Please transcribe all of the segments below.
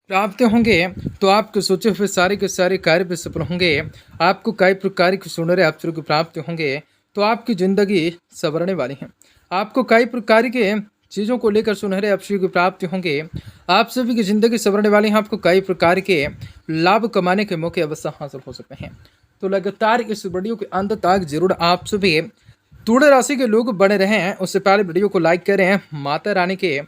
प्राप्त होंगे तो आपके सोचे हुए सारे के सारे कार्य भी सफल होंगे। आपको कई प्रकार के सुनहरे अवसरों की प्राप्ति होंगे तो आपकी ज़िंदगी संवरने वाली है। आपको कई प्रकार के चीज़ों को लेकर सुनहरे अवसरों की प्राप्ति होंगे। आप सभी की ज़िंदगी संवरने वाली है। आपको कई प्रकार के लाभ कमाने के मौके अवश्य हासिल हो सकते हैं। तो लगातार इस वीडियो के अंत तक जरूर आप सभी तुला राशि के लोग बने रहे हैं। उससे पहले वीडियो को लाइक करें। माता रानी के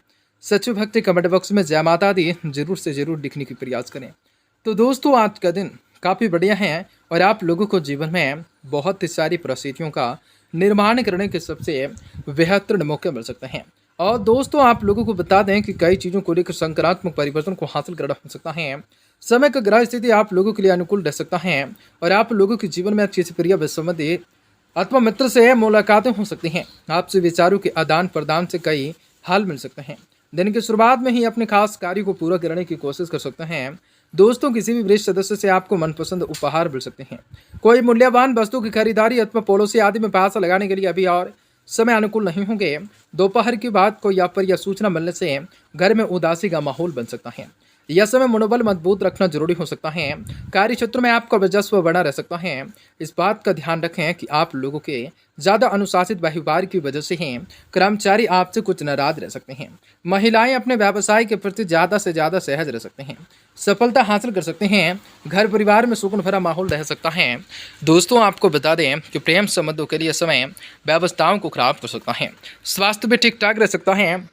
सच्चे भक्ति कमेंट बॉक्स में जय माता दी जरूर से जरूर लिखने की प्रयास करें। तो दोस्तों आज का दिन काफ़ी बढ़िया है और आप लोगों को जीवन में बहुत ही सारी परिस्थितियों का निर्माण करने के सबसे बेहतरीन मौके मिल सकते हैं। और दोस्तों आप लोगों को बता दें कि कई चीज़ों को लेकर सकारात्मक परिवर्तन को हासिल करना हो सकता है। समय का ग्रह स्थिति आप लोगों के लिए अनुकूल रह सकता है और आप लोगों के जीवन में अच्छी से प्रिय संबंधी अथवा मित्र से मुलाकातें हो सकती हैं। आपसे विचारों के आदान प्रदान से कई हल मिल सकते हैं। दिन की शुरुआत में ही अपने खास कार्य को पूरा करने की कोशिश कर सकते हैं। दोस्तों किसी भी वरिष्ठ सदस्य से आपको मनपसंद उपहार मिल सकते हैं। कोई मूल्यवान वस्तु की खरीदारी अथवा पड़ोसी आदि में पैसा लगाने के लिए अभी और समय अनुकूल नहीं होंगे। दोपहर के बाद कोई आप पर यह सूचना मिलने से घर में उदासी का माहौल बन सकता है। यह समय मनोबल मजबूत रखना जरूरी हो सकता है। कार्य क्षेत्र में आपका वर्चस्व बना रह सकता है। इस बात का ध्यान रखें कि आप लोगों के ज़्यादा अनुशासित व्यवहार की वजह से ही कर्मचारी आपसे कुछ नाराज रह सकते हैं। महिलाएं अपने व्यवसाय के प्रति ज़्यादा से ज़्यादा सहज रह सकते हैं। सफलता हासिल कर सकते हैं। घर परिवार में सुकून भरा माहौल रह सकता है। दोस्तों आपको बता दें कि प्रेम संबंधों के लिए समय व्यवस्थाओं को खराब कर सकता है। स्वास्थ्य भी ठीक ठाक रह सकता है।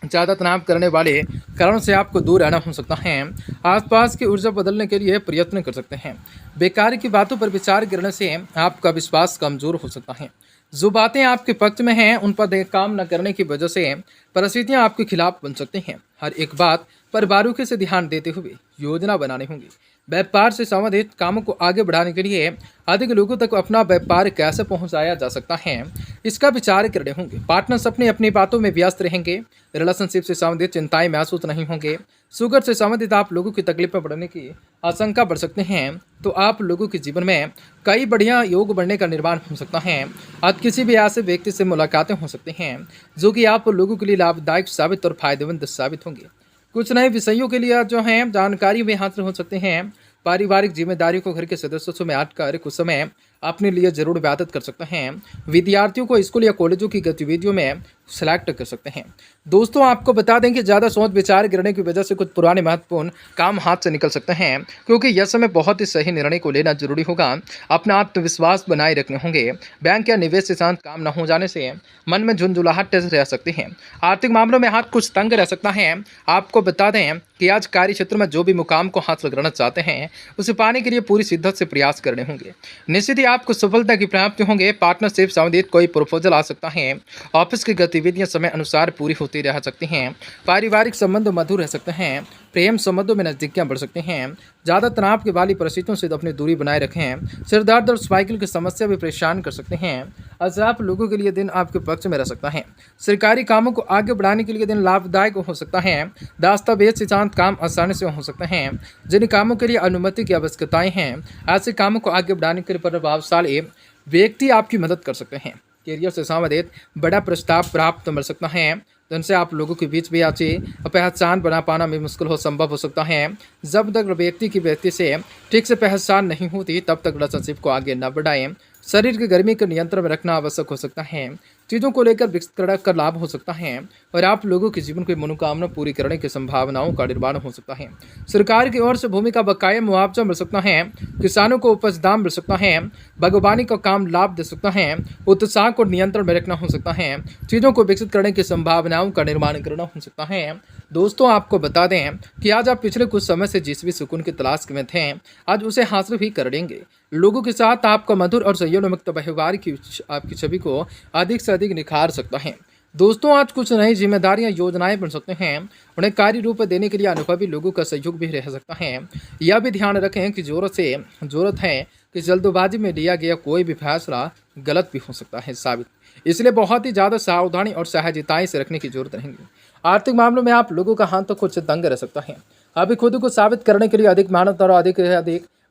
ज़्यादा तनाव करने वाले कारण से आपको दूर रहना हो सकता है। आसपास की ऊर्जा बदलने के लिए प्रयत्न कर सकते हैं। बेकार की बातों पर विचार करने से आपका विश्वास कमज़ोर हो सकता है। जो बातें आपके पक्ष में हैं उन पर काम न करने की वजह से परिस्थितियां आपके खिलाफ बन सकती हैं। हर एक बात पर बारीकी से ध्यान देते हुए योजना बनानी होगी। व्यापार से संबंधित कामों को आगे बढ़ाने के लिए अधिक लोगों तक अपना व्यापार कैसे पहुंचाया जा सकता है इसका विचार करने होंगे। पार्टनर्स अपनी बातों में व्यस्त रहेंगे। रिलेशनशिप से संबंधित चिंताएं महसूस नहीं होंगे। शुगर से संबंधित आप लोगों की तकलीफें बढ़ने की आशंका बढ़ सकते हैं। तो आप लोगों के जीवन में कई बढ़िया योग बढ़ने का निर्माण हो सकता है। आज किसी भी ऐसे व्यक्ति से मुलाकातें हो सकती हैं जो कि आप लोगों के लिए लाभदायक साबित और फायदेमंद साबित होंगे। कुछ नए विषयों के लिए जो हैं जानकारी भी हासिल हो सकते हैं। पारिवारिक जिम्मेदारियों को घर के सदस्यों में ऐड कर कुछ समय अपने लिए जरूर व्यतीत कर सकते हैं। विद्यार्थियों को स्कूल या कॉलेजों की गतिविधियों में सिलेक्ट कर सकते हैं। दोस्तों आपको बता दें कि ज़्यादा सोच विचार करने की वजह से कुछ पुराने महत्वपूर्ण काम हाथ से निकल सकते हैं क्योंकि यह समय बहुत ही सही निर्णय को लेना जरूरी होगा। अपना आत्मविश्वास बनाए रखने होंगे। बैंक या निवेश से शांत काम न हो जाने से मन में झुंझुलाहट रह सकती है। आर्थिक मामलों में हाथ कुछ तंग रह सकता है। आपको बता दें कि आज कार्य क्षेत्र में जो भी मुकाम को हासिल करना चाहते हैं उसे पाने के लिए पूरी शिद्दत से प्रयास करने होंगे। निश्चित ही आपको सफलता की प्राप्ति होंगे। पार्टनरशिप संबंधित कोई प्रपोजल आ सकता है। ऑफिस की गतिविधियां समय अनुसार पूरी होती रह सकती हैं। पारिवारिक संबंध मधुर रह सकते हैं। प्रेम संबंधों में नजदीकियां बढ़ सकते हैं। ज़्यादा तनाव के वाली परिस्थितियों से अपनी दूरी बनाए रखें। सिर दर्द और साइकिल की समस्या भी परेशान कर सकते हैं। आज आप लोगों के लिए दिन आपके पक्ष में रह सकता है। सरकारी कामों को आगे बढ़ाने के लिए दिन लाभदायक हो सकता है। दस्तावेज से शांत काम आसानी से हो सकते हैं। जिन कामों के लिए अनुमति की आवश्यकताएं हैं ऐसे कामों को आगे बढ़ाने के लिए प्रभावशाली व्यक्ति आपकी मदद कर सकते हैं। करियर से संबंधित बड़ा प्रस्ताव प्राप्त मिल सकता है जिनसे आप लोगों के बीच भी अच्छी पहचान बना पाना भी मुश्किल हो संभव हो सकता है। जब तक व्यक्ति से ठीक से पहचान नहीं होती तब तक रिलेशनशिप को आगे न बढ़ाएं। शरीर की गर्मी के नियंत्रण में रखना आवश्यक हो सकता है। चीज़ों को लेकर विस्तृत कर लाभ हो सकता है और आप लोगों के जीवन की मनोकामना पूरी करने की संभावनाओं का निर्माण हो सकता है। सरकार की ओर से भूमि का बकाया मुआवजा मिल सकता है। किसानों को उपज दाम मिल सकता है। बागवानी का काम लाभ दे सकता है। उत्साह को नियंत्रण में रखना हो सकता है। चीज़ों को विकसित करने की संभावनाओं का निर्माण करना हो सकता है। दोस्तों आपको बता दें कि आज आप पिछले कुछ समय से जिस भी सुकून की तलाश में थे आज उसे हासिल भी कर लेंगे। लोगों के साथ आपका मधुर और संयम मुक्त व्यवहार की आपकी छवि को अधिक से अधिक निखार सकता है। दोस्तों आज कुछ नई जिम्मेदारियां योजनाएं बन सकते हैं। उन्हें कार्य रूप देने के लिए अनुभवी लोगों का सहयोग भी रह सकता है। यह भी ध्यान रखें कि जरूरत है कि जल्दबाजी में लिया गया कोई भी फैसला गलत भी हो सकता है साबित, इसलिए बहुत ही ज़्यादा सावधानी और सहजताएं से रखने की जरूरत रहेगी। आर्थिक मामलों में आप लोगों का हाथ तो खुद से तंग रह सकता है। अभी खुद को साबित करने के लिए अधिक मेहनत और अधिक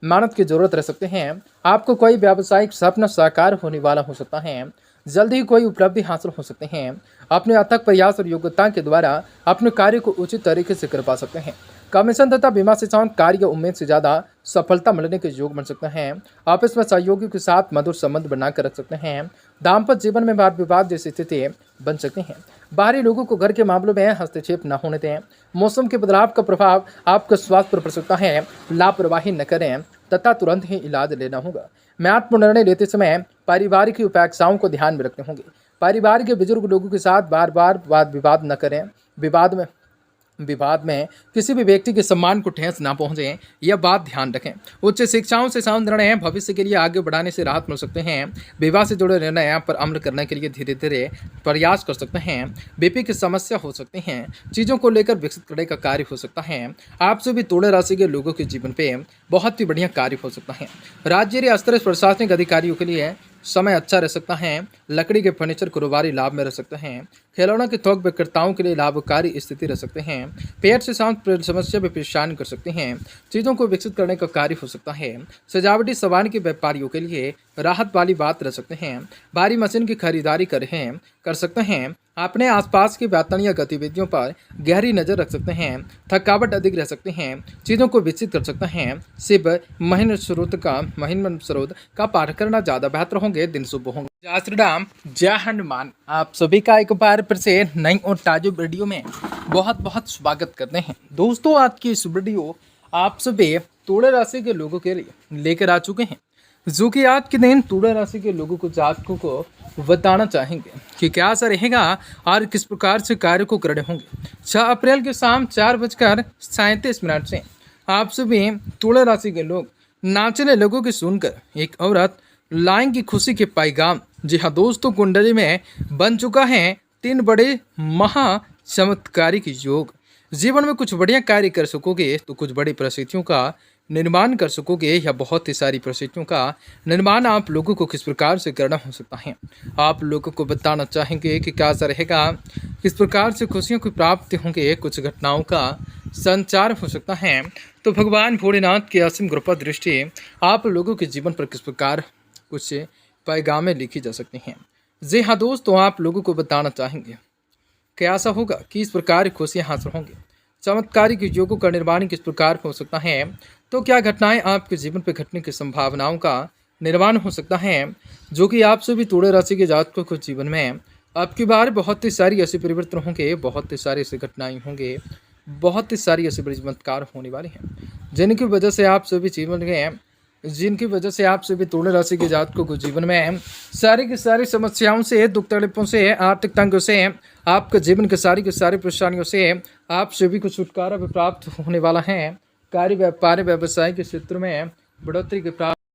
मेहनत की जरूरत रह सकते हैं। आपको कोई व्यावसायिक सपना साकार होने वाला हो सकता है। जल्द ही कोई उपलब्धि हासिल हो सकते हैं। अपने अथक प्रयास और योग्यता के द्वारा अपने कार्य को उचित तरीके से कर पा सकते हैं। कमीशन तथा बीमा से साउंड कार्य उम्मीद से ज़्यादा सफलता मिलने के योग बन सकते हैं। आपस में सहयोगियों के साथ मधुर संबंध बनाकर रख सकते हैं। दाम्पत्य जीवन में वाद विवाद जैसी स्थिति बन सकती हैं। बाहरी लोगों को घर के मामलों में हस्तक्षेप न होने दें। मौसम के बदलाव का प्रभाव आपके स्वास्थ्य पर पड़ सकता है। लापरवाही न करें तथा तुरंत ही इलाज लेना होगा। महत्वपूर्ण निर्णय लेते समय पारिवारिक उपेक्षाओं को ध्यान में रखते होंगे। परिवार के बुजुर्ग लोगों के साथ बार बार वाद विवाद न करें। विवाद में किसी भी व्यक्ति के सम्मान को ठेस ना पहुंचे, यह बात ध्यान रखें। उच्च शिक्षाओं से साउंड निर्णय भविष्य के लिए आगे बढ़ाने से राहत मिल सकते हैं। विवाह से जुड़े निर्णय पर अमल करने के लिए धीरे धीरे प्रयास कर सकते हैं। बीपी की समस्या हो सकती हैं। चीज़ों को लेकर विकसित करने का कार्य हो सकता है। आपसे भी तुला राशि के लोगों के जीवन पे बहुत ही बढ़िया कार्य हो सकता है। राज्य स्तर प्रशासनिक अधिकारियों के लिए समय अच्छा रह सकता है। लकड़ी के फर्नीचर कारोबारी लाभ में रह सकते हैं। खिलौनों के थोक विक्रेताओं के लिए लाभकारी स्थिति रह सकते हैं। पेट से शांत समस्या भी परेशान कर सकते हैं। चीज़ों को विकसित करने का कार्य हो सकता है। सजावटी सामान के व्यापारियों के लिए राहत वाली बात रह सकते हैं। भारी मशीन की खरीदारी कर सकते हैं। अपने आसपास की व्यापार या गतिविधियों पर गहरी नज़र रख सकते हैं। थकावट अधिक रह सकते हैं। चीज़ों को विकसित कर सकते हैं। शिव महीन स्रोत का पाठ करना ज़्यादा बेहतर होंगे। दिन शुभ होंगे। जय श्री राम, जय हनुमान। आप सभी का एक बार फिर से नई और ताज़ा वीडियो में बहुत बहुत स्वागत करते हैं। दोस्तों, आज की इस वीडियो आप सभी तुला राशि के लोगों के लिए लेकर आ चुके हैं, जो कि आज के दिन तुला राशि के लोगों को जातकों को बताना चाहेंगे कि क्या असर रहेगा और किस प्रकार से कार्य को करने होंगे। 6 अप्रैल के शाम 4:37 से आप सभी तुला राशि के लोग नाचने लोगों की सुनकर एक औरत लाएंगी खुशी के पैगाम। जी हाँ दोस्तों, कुंडली में बन चुका है 3 बड़े महा चमत्कारिक योग। जीवन में कुछ बढ़िया कार्य कर सकोगे तो कुछ बड़ी परिस्थितियों का निर्माण कर सकोगे, या बहुत ही सारी परिस्थितियों का निर्माण आप लोगों को किस प्रकार से करना हो सकता है। आप लोगों को बताना चाहेंगे कि क्या असर रहेगा, किस प्रकार से खुशियों की प्राप्ति होंगे, कुछ घटनाओं का संचार हो सकता है। तो भगवान भोलेनाथ की असीम कृपा दृष्टि आप लोगों के जीवन पर किस प्रकार कुछ पैगामें लिखी जा सकती हैं। जी हाँ दोस्तों, आप लोगों को बताना चाहेंगे कि ऐसा होगा कि इस प्रकार खुशियाँ हासिल होंगी। चमत्कारिक योगों का निर्माण किस प्रकार हो सकता है, तो क्या घटनाएं आपके जीवन पर घटने की संभावनाओं का निर्माण हो सकता है, जो कि आप सभी तुला राशि के जातकों को जीवन में आपकी बार बहुत ही सारी ऐसे परिवर्तन होंगे, बहुत ही सारी ऐसी घटनाएं होंगे, बहुत ही सारी ऐसे बड़ी चमत्कार होने वाली हैं, जिनकी वजह से आप सभी तुला राशि के जातकों को जीवन में सारी की सारी समस्याओं से, दुख तकलीफों से, आर्थिक तंगों से, आपके जीवन के सारी परेशानियों से आप सभी को छुटकारा भी प्राप्त होने वाला है। कार्य व्यापार व्यवसाय के क्षेत्र में बढ़ोतरी के प्राप्त